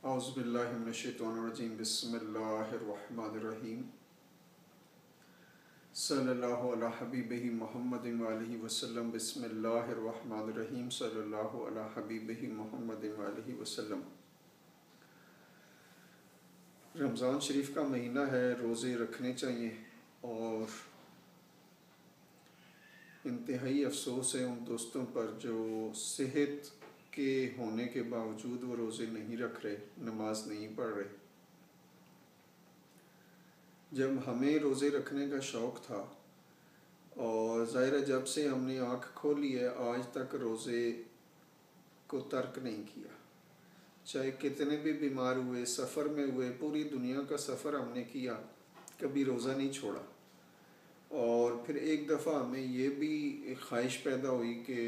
اعوذ باللہ من الشیطان الرجیم بسم اللہ الرحمن الرحیم صلی اللہ علی حبیبہ محمد وآلہ وسلم بسم اللہ الرحمن الرحیم صلی اللہ علی حبیبہ محمد وآلہ وسلم۔ رمضان شریف کا مہینہ ہے، روزے رکھنے چاہیے، اور انتہائی افسوس ہے ان دوستوں پر جو صحت کے ہونے کے باوجود وہ روزے نہیں رکھ رہے، نماز نہیں پڑھ رہے۔ جب ہمیں روزے رکھنے کا شوق تھا اور ظاہر ہے جب سے ہم نے آنکھ کھولی ہے آج تک روزے کو ترک نہیں کیا، چاہے کتنے بھی بیمار ہوئے، سفر میں ہوئے، پوری دنیا کا سفر ہم نے کیا، کبھی روزہ نہیں چھوڑا۔ اور پھر ایک دفعہ ہمیں یہ بھی ایک خواہش پیدا ہوئی کہ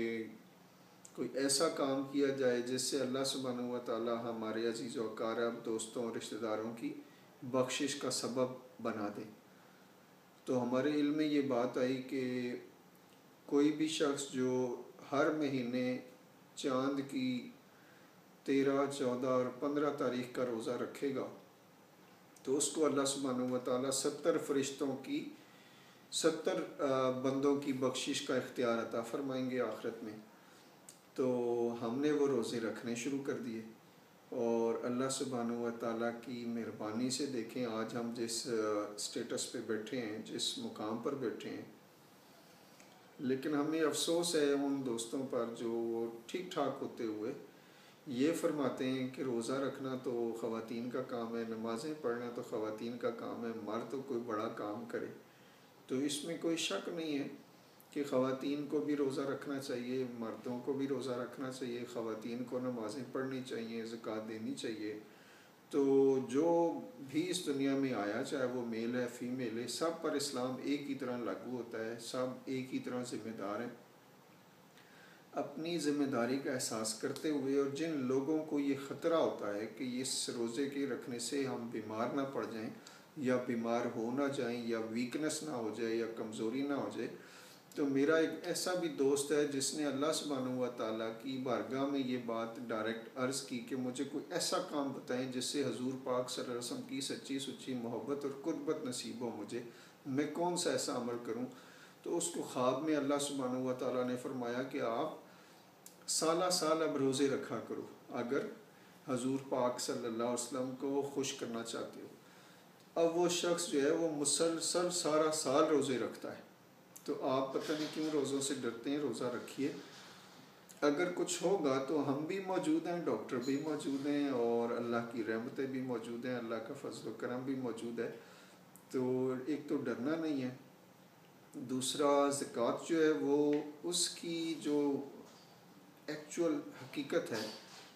کوئی ایسا کام کیا جائے جس سے اللہ سبحانہ و تعالی ہمارے عزیز و اقارب، دوستوں اور رشتہ داروں کی بخشش کا سبب بنا دے۔ تو ہمارے علم میں یہ بات آئی کہ کوئی بھی شخص جو ہر مہینے چاند کی 13، 14 اور 15 تاریخ کا روزہ رکھے گا تو اس کو اللہ سبحانہ و تعالی 70 فرشتوں کی 70 بندوں کی بخشش کا اختیار عطا فرمائیں گے آخرت میں۔ تو ہم نے وہ روزے رکھنے شروع کر دیے، اور اللہ سبحانہ و تعالیٰ کی مہربانی سے دیکھیں آج ہم جس سٹیٹس پہ بیٹھے ہیں، جس مقام پر بیٹھے ہیں۔ لیکن ہمیں افسوس ہے ان دوستوں پر جو ٹھیک ٹھاک ہوتے ہوئے یہ فرماتے ہیں کہ روزہ رکھنا تو خواتین کا کام ہے، نمازیں پڑھنا تو خواتین کا کام ہے، مرد تو کوئی بڑا کام کرے۔ تو اس میں کوئی شک نہیں ہے کہ خواتین کو بھی روزہ رکھنا چاہیے، مردوں کو بھی روزہ رکھنا چاہیے، خواتین کو نمازیں پڑھنی چاہیے، زکوٰۃ دینی چاہیے۔ تو جو بھی اس دنیا میں آیا، چاہے وہ میل ہے فیمیل ہے، سب پر اسلام ایک ہی طرح لاگو ہوتا ہے، سب ایک ہی طرح ذمہ دار ہیں۔ اپنی ذمہ داری کا احساس کرتے ہوئے، اور جن لوگوں کو یہ خطرہ ہوتا ہے کہ اس روزے کے رکھنے سے ہم بیمار نہ پڑ جائیں، یا بیمار ہو نہ جائیں، یا ویکنس نہ ہو جائے، یا کمزوری نہ ہو جائے، تو میرا ایک ایسا بھی دوست ہے جس نے اللہ سبحانہ و تعالیٰ کی بارگاہ میں یہ بات ڈائریکٹ عرض کی کہ مجھے کوئی ایسا کام بتائیں جس سے حضور پاک صلی اللہ علیہ وسلم کی سچی سچی محبت اور قربت نصیب ہو مجھے، میں کون سا ایسا عمل کروں۔ تو اس کو خواب میں اللہ سبحانہ و تعالیٰ نے فرمایا کہ آپ سالہ سال اب روزے رکھا کرو اگر حضور پاک صلی اللہ علیہ وسلم کو خوش کرنا چاہتے ہو۔ اب وہ شخص جو ہے وہ مسلسل سارا سال روزے رکھتا ہے۔ تو آپ پتہ نہیں کیوں روزوں سے ڈرتے ہیں، روزہ رکھیے، اگر کچھ ہوگا تو ہم بھی موجود ہیں، ڈاکٹر بھی موجود ہیں، اور اللہ کی رحمتیں بھی موجود ہیں، اللہ کا فضل و کرم بھی موجود ہے۔ تو ایک تو ڈرنا نہیں ہے، دوسرا زکوٰۃ جو ہے وہ اس کی جو ایکچول حقیقت ہے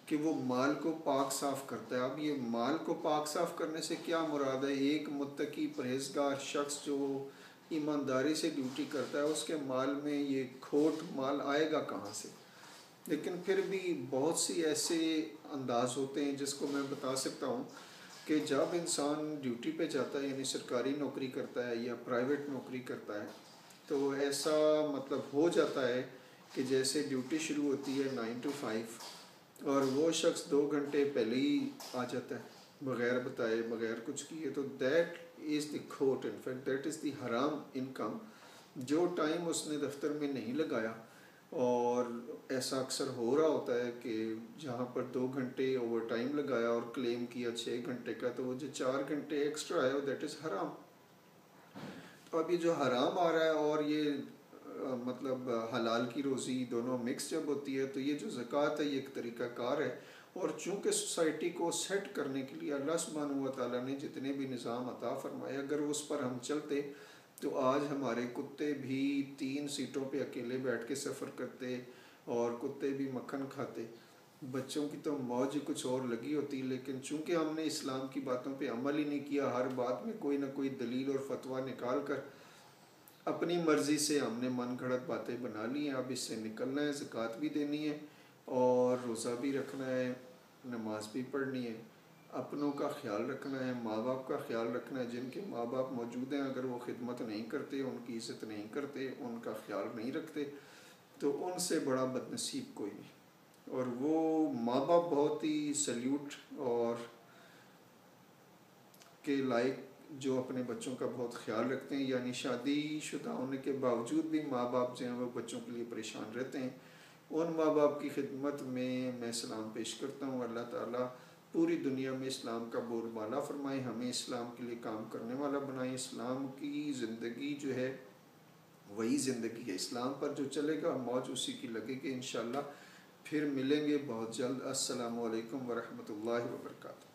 کہ وہ مال کو پاک صاف کرتا ہے۔ اب یہ مال کو پاک صاف کرنے سے کیا مراد ہے؟ ایک متقی پرہیزگار شخص جو ایمانداری سے ڈیوٹی کرتا ہے، اس کے مال میں یہ کھوٹ مال آئے گا کہاں سے؟ لیکن پھر بھی بہت سی ایسے انداز ہوتے ہیں جس کو میں بتا سکتا ہوں کہ جب انسان ڈیوٹی پہ جاتا ہے، یعنی سرکاری نوکری کرتا ہے یا پرائیویٹ نوکری کرتا ہے، تو ایسا مطلب ہو جاتا ہے کہ جیسے ڈیوٹی شروع ہوتی ہے 9 to 5 اور وہ شخص 2 گھنٹے پہلے ہی آ جاتا ہے بغیر بتائے، بغیر کچھ کیے، تو دیٹ از دی کھوٹ، in fact that is the حرام انکم، جو ٹائم اس نے دفتر میں نہیں لگایا۔ اور ایسا اکثر ہو رہا ہوتا ہے کہ جہاں پر 2 گھنٹے اوور ٹائم لگایا اور کلیم کیا 6 گھنٹے کا، تو وہ جو 4 گھنٹے ایکسٹرا آیا دیٹ از حرام۔ تو اب یہ جو حرام آ رہا ہے اور یہ مطلب حلال کی روزی دونوں مکس جب ہوتی ہے، تو یہ جو زکوٰۃ ہے یہ ایک طریقہ کار ہے۔ اور چونکہ سوسائٹی کو سیٹ کرنے کے لیے اللہ سبحانہ و تعالیٰ نے جتنے بھی نظام عطا فرمائے، اگر اس پر ہم چلتے تو آج ہمارے کتے بھی 3 سیٹوں پہ اکیلے بیٹھ کے سفر کرتے، اور کتے بھی مکھن کھاتے، بچوں کی تو موج کچھ اور لگی ہوتی۔ لیکن چونکہ ہم نے اسلام کی باتوں پہ عمل ہی نہیں کیا، ہر بات میں کوئی نہ کوئی دلیل اور فتویٰ نکال کر اپنی مرضی سے ہم نے من گھڑت باتیں بنا لی ہیں۔ اب اس سے نکلنا ہے، زکوٰۃ بھی دینی ہے، اور روزہ بھی رکھنا ہے، نماز بھی پڑھنی ہے، اپنوں کا خیال رکھنا ہے، ماں باپ کا خیال رکھنا ہے۔ جن کے ماں باپ موجود ہیں اگر وہ خدمت نہیں کرتے، ان کی عزت نہیں کرتے، ان کا خیال نہیں رکھتے، تو ان سے بڑا بد نصیب کوئی نہیں۔ اور وہ ماں باپ بہت ہی سلیوٹ اور کے لائق جو اپنے بچوں کا بہت خیال رکھتے ہیں، یعنی شادی شدہ ہونے کے باوجود بھی ماں باپ جو ہیں وہ بچوں کے لیے پریشان رہتے ہیں، ان ماں باپ کی خدمت میں سلام پیش کرتا ہوں۔ اللہ تعالیٰ پوری دنیا میں اسلام کا بول بالا فرمائے، ہمیں اسلام کے لیے کام کرنے والا بنائے۔ اسلام کی زندگی جو ہے وہی زندگی ہے، اسلام پر جو چلے گا موج اسی کی لگے گی انشاءاللہ۔ پھر ملیں گے بہت جلد۔ السلام علیکم ورحمۃ اللہ وبرکاتہ۔